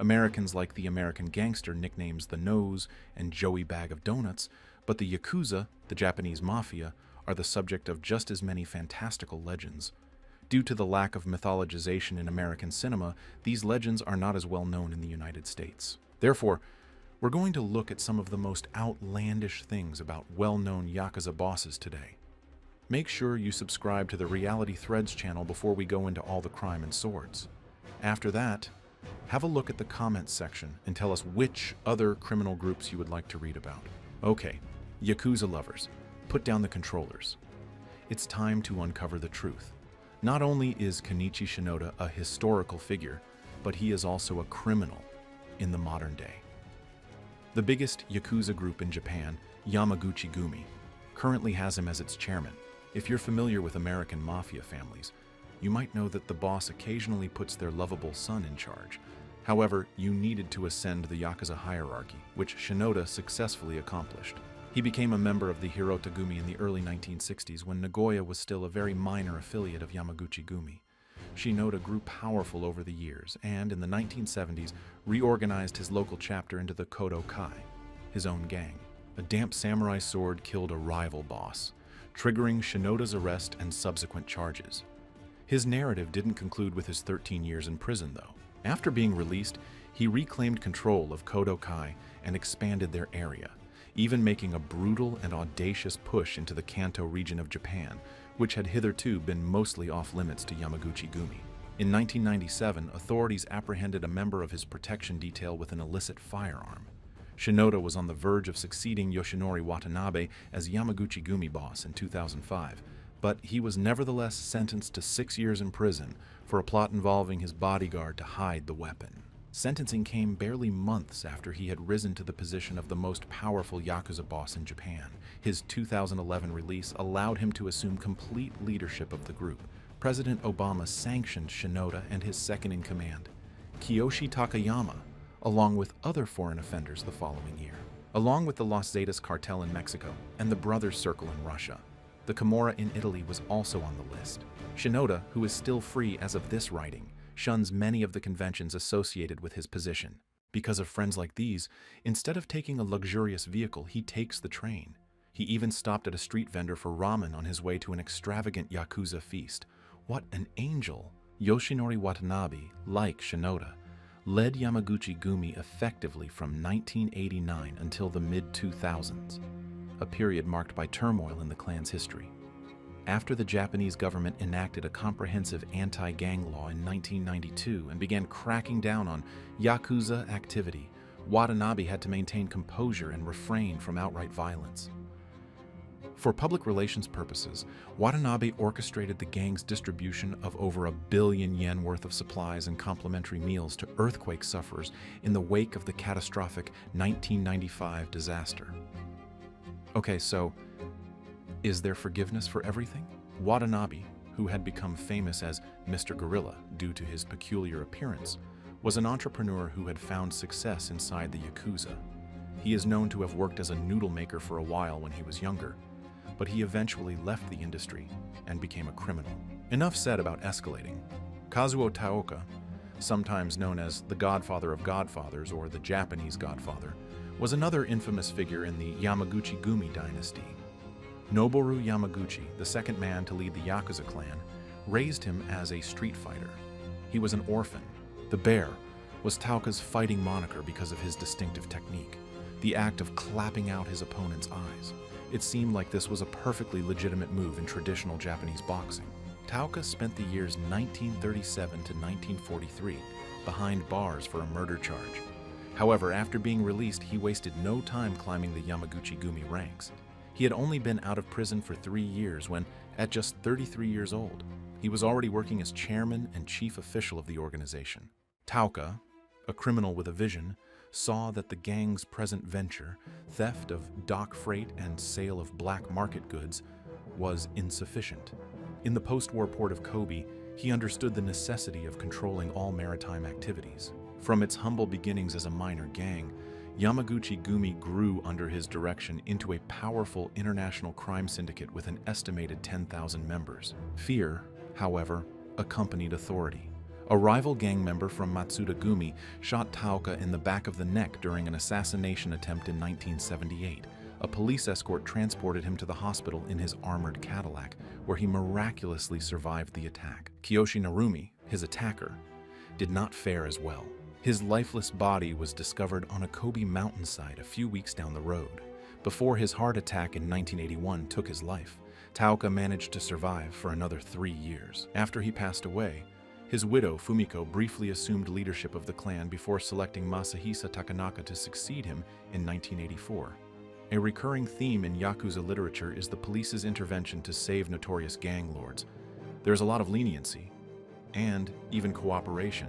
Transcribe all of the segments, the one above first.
Americans like the American Gangster nicknames the Nose and Joey Bag of Donuts, but the Yakuza, the Japanese mafia, are the subject of just as many fantastical legends. Due to the lack of mythologization in American cinema, these legends are not as well known in the United States. Therefore, we're going to look at some of the most outlandish things about well-known Yakuza bosses today. Make sure you subscribe to the Reality Threads channel before we go into all the crime and swords. After that, have a look at the comments section and tell us which other criminal groups you would like to read about. Okay, Yakuza lovers, put down the controllers. It's time to uncover the truth. Not only is Kenichi Shinoda a historical figure, but he is also a criminal in the modern day. The biggest Yakuza group in Japan, Yamaguchi-gumi, currently has him as its chairman. If you're familiar with American mafia families, you might know that the boss occasionally puts their lovable son in charge. However, you needed to ascend the Yakuza hierarchy, which Shinoda successfully accomplished. He became a member of the Hirota-gumi in the early 1960s when Nagoya was still a very minor affiliate of Yamaguchi-gumi. Shinoda grew powerful over the years and, in the 1970s, reorganized his local chapter into the Kodo Kai, his own gang. A damp samurai sword killed a rival boss, triggering Shinoda's arrest and subsequent charges. His narrative didn't conclude with his 13 years in prison, though. After being released, he reclaimed control of Kodo Kai and expanded their area, even making a brutal and audacious push into the Kanto region of Japan, which had hitherto been mostly off-limits to Yamaguchi-gumi. In 1997, authorities apprehended a member of his protection detail with an illicit firearm. Shinoda was on the verge of succeeding Yoshinori Watanabe as Yamaguchi-gumi boss in 2005, but he was nevertheless sentenced to 6 years in prison for a plot involving his bodyguard to hide the weapon. Sentencing came barely months after he had risen to the position of the most powerful Yakuza boss in Japan. His 2011 release allowed him to assume complete leadership of the group. President Obama sanctioned Shinoda and his second-in-command, Kiyoshi Takayama, along with other foreign offenders the following year. Along with the Los Zetas cartel in Mexico and the Brothers Circle in Russia, the Camorra in Italy was also on the list. Shinoda, who is still free as of this writing, shuns many of the conventions associated with his position. Because of friends like these, instead of taking a luxurious vehicle, he takes the train. He even stopped at a street vendor for ramen on his way to an extravagant Yakuza feast. What an angel! Yoshinori Watanabe, like Shinoda, led Yamaguchi-gumi effectively from 1989 until the mid-2000s, a period marked by turmoil in the clan's history. After the Japanese government enacted a comprehensive anti-gang law in 1992 and began cracking down on Yakuza activity, Watanabe had to maintain composure and refrain from outright violence. For public relations purposes, Watanabe orchestrated the gang's distribution of over $1 billion worth of supplies and complimentary meals to earthquake sufferers in the wake of the catastrophic 1995 disaster. Okay, so is there forgiveness for everything? Watanabe, who had become famous as Mr. Gorilla due to his peculiar appearance, was an entrepreneur who had found success inside the Yakuza. He is known to have worked as a noodle maker for a while when he was younger, but he eventually left the industry and became a criminal. Enough said about escalating. Kazuo Taoka, sometimes known as the Godfather of Godfathers or the Japanese Godfather, was another infamous figure in the Yamaguchi-gumi dynasty. Noboru Yamaguchi, the second man to lead the Yakuza clan, raised him as a street fighter. He was an orphan. The Bear was Taoka's fighting moniker because of his distinctive technique, the act of clapping out his opponent's eyes. It seemed like this was a perfectly legitimate move in traditional Japanese boxing. Taoka spent the years 1937 to 1943 behind bars for a murder charge. However, after being released, he wasted no time climbing the Yamaguchi-gumi ranks. He had only been out of prison for 3 years when, at just 33 years old, he was already working as chairman and chief official of the organization. Taoka, a criminal with a vision, saw that the gang's present venture, theft of dock freight and sale of black market goods, was insufficient. In the post-war port of Kobe, he understood the necessity of controlling all maritime activities. From its humble beginnings as a minor gang, Yamaguchi-gumi grew under his direction into a powerful international crime syndicate with an estimated 10,000 members. Fear, however, accompanied authority. A rival gang member from Matsudagumi shot Taoka in the back of the neck during an assassination attempt in 1978. A police escort transported him to the hospital in his armored Cadillac, where he miraculously survived the attack. Kiyoshi Narumi, his attacker, did not fare as well. His lifeless body was discovered on a Kobe mountainside a few weeks down the road. Before his heart attack in 1981 took his life, Taoka managed to survive for another 3 years. After he passed away, his widow, Fumiko, briefly assumed leadership of the clan before selecting Masahisa Takanaka to succeed him in 1984. A recurring theme in Yakuza literature is the police's intervention to save notorious gang lords. There is a lot of leniency, and even cooperation,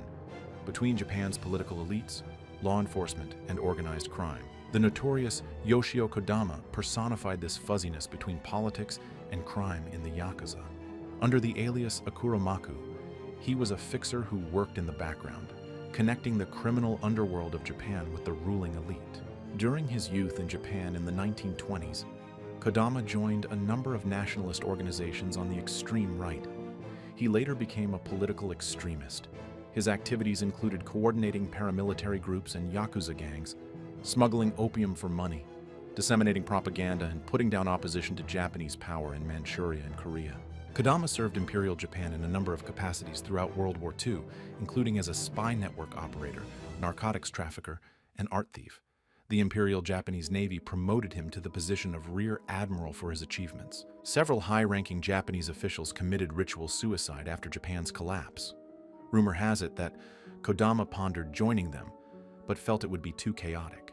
between Japan's political elites, law enforcement, and organized crime. The notorious Yoshio Kodama personified this fuzziness between politics and crime in the Yakuza. Under the alias Akuromaku, he was a fixer who worked in the background, connecting the criminal underworld of Japan with the ruling elite. During his youth in Japan in the 1920s, Kodama joined a number of nationalist organizations on the extreme right. He later became a political extremist. His activities included coordinating paramilitary groups and Yakuza gangs, smuggling opium for money, disseminating propaganda, and putting down opposition to Japanese power in Manchuria and Korea. Kodama served Imperial Japan in a number of capacities throughout World War II, including as a spy network operator, narcotics trafficker, and art thief. The Imperial Japanese Navy promoted him to the position of Rear Admiral for his achievements. Several high-ranking Japanese officials committed ritual suicide after Japan's collapse. Rumor has it that Kodama pondered joining them, but felt it would be too chaotic.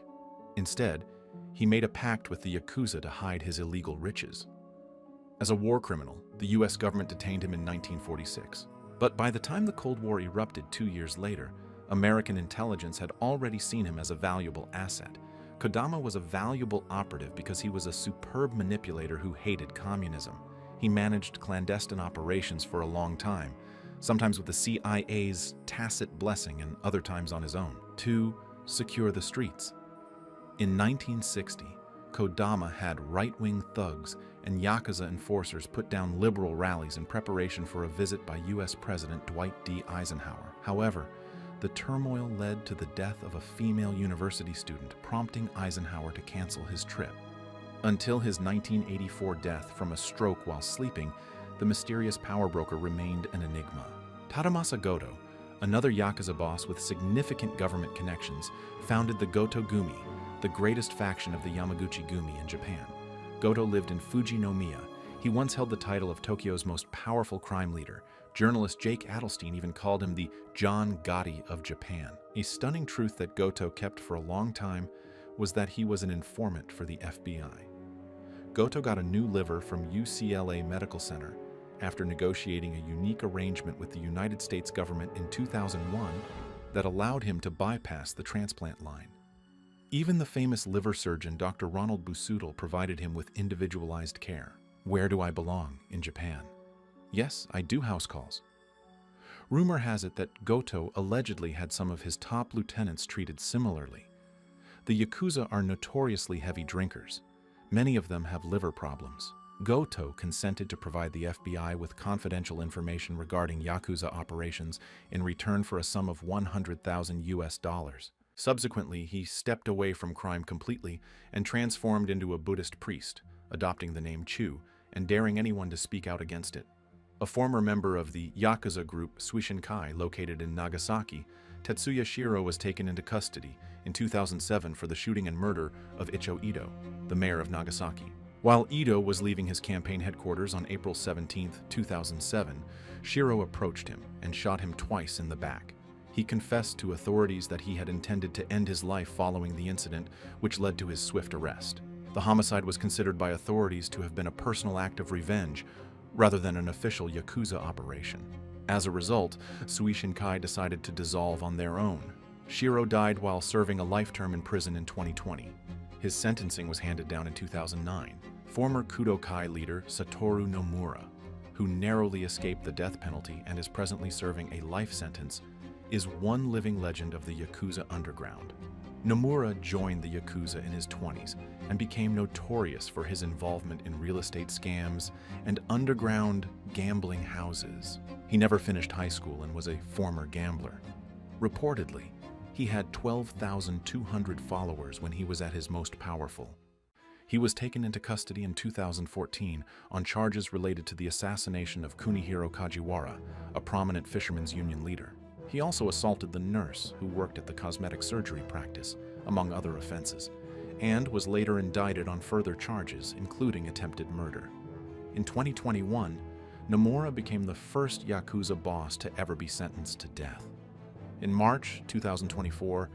Instead, he made a pact with the Yakuza to hide his illegal riches. As a war criminal, the US government detained him in 1946. But by the time the Cold War erupted 2 years later, American intelligence had already seen him as a valuable asset. Kodama was a valuable operative because he was a superb manipulator who hated communism. He managed clandestine operations for a long time, sometimes with the CIA's tacit blessing and other times on his own, to secure the streets. In 1960, Kodama had right-wing thugs and Yakuza enforcers put down liberal rallies in preparation for a visit by US President Dwight D. Eisenhower. However, the turmoil led to the death of a female university student, prompting Eisenhower to cancel his trip. Until his 1984 death from a stroke while sleeping, the mysterious power broker remained an enigma. Tadamasa Goto, another Yakuza boss with significant government connections, founded the Goto Gumi, the greatest faction of the Yamaguchi Gumi in Japan. Goto lived in Fujinomiya. He once held the title of Tokyo's most powerful crime leader. Journalist Jake Adelstein even called him the John Gotti of Japan. A stunning truth that Goto kept for a long time was that he was an informant for the FBI. Goto got a new liver from UCLA Medical Center after negotiating a unique arrangement with the United States government in 2001 that allowed him to bypass the transplant line. Even the famous liver surgeon Dr. Ronald Busuttil provided him with individualized care. Where do I belong in Japan? Yes, I do house calls. Rumor has it that Goto allegedly had some of his top lieutenants treated similarly. The Yakuza are notoriously heavy drinkers. Many of them have liver problems. Goto consented to provide the FBI with confidential information regarding Yakuza operations in return for a sum of $100,000. Subsequently, he stepped away from crime completely and transformed into a Buddhist priest, adopting the name Chu and daring anyone to speak out against it. A former member of the Yakuza group Suishinkai, located in Nagasaki, Tetsuya Shiro was taken into custody in 2007 for the shooting and murder of Icho Ito, the mayor of Nagasaki. While Ito was leaving his campaign headquarters on April 17, 2007, Shiro approached him and shot him twice in the back. He confessed to authorities that he had intended to end his life following the incident, which led to his swift arrest. The homicide was considered by authorities to have been a personal act of revenge, rather than an official Yakuza operation. As a result, Suishinkai decided to dissolve on their own. Shiro died while serving a life term in prison in 2020. His sentencing was handed down in 2009. Former Kudokai leader Satoru Nomura, who narrowly escaped the death penalty and is presently serving a life sentence, is one living legend of the Yakuza underground. Nomura joined the Yakuza in his 20s and became notorious for his involvement in real estate scams and underground gambling houses. He never finished high school and was a former gambler. Reportedly, he had 12,200 followers when he was at his most powerful. He was taken into custody in 2014 on charges related to the assassination of Kunihiro Kajiwara, a prominent fishermen's union leader. He also assaulted the nurse who worked at the cosmetic surgery practice, among other offenses, and was later indicted on further charges, including attempted murder. In 2021, Nomura became the first Yakuza boss to ever be sentenced to death. In March 2024,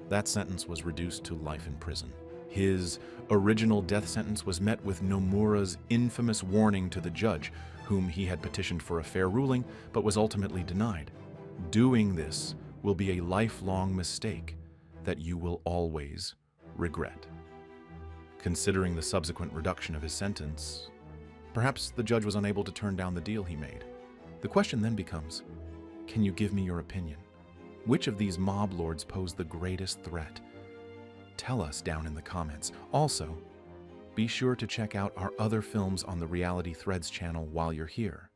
that sentence was reduced to life in prison. His original death sentence was met with Nomura's infamous warning to the judge, whom he had petitioned for a fair ruling but was ultimately denied. Doing this will be a lifelong mistake that you will always regret. Considering the subsequent reduction of his sentence, perhaps the judge was unable to turn down the deal he made. The question then becomes, can you give me your opinion? Which of these mob lords pose the greatest threat? Tell us down in the comments. Also, be sure to check out our other films on the Reality Threads channel while you're here.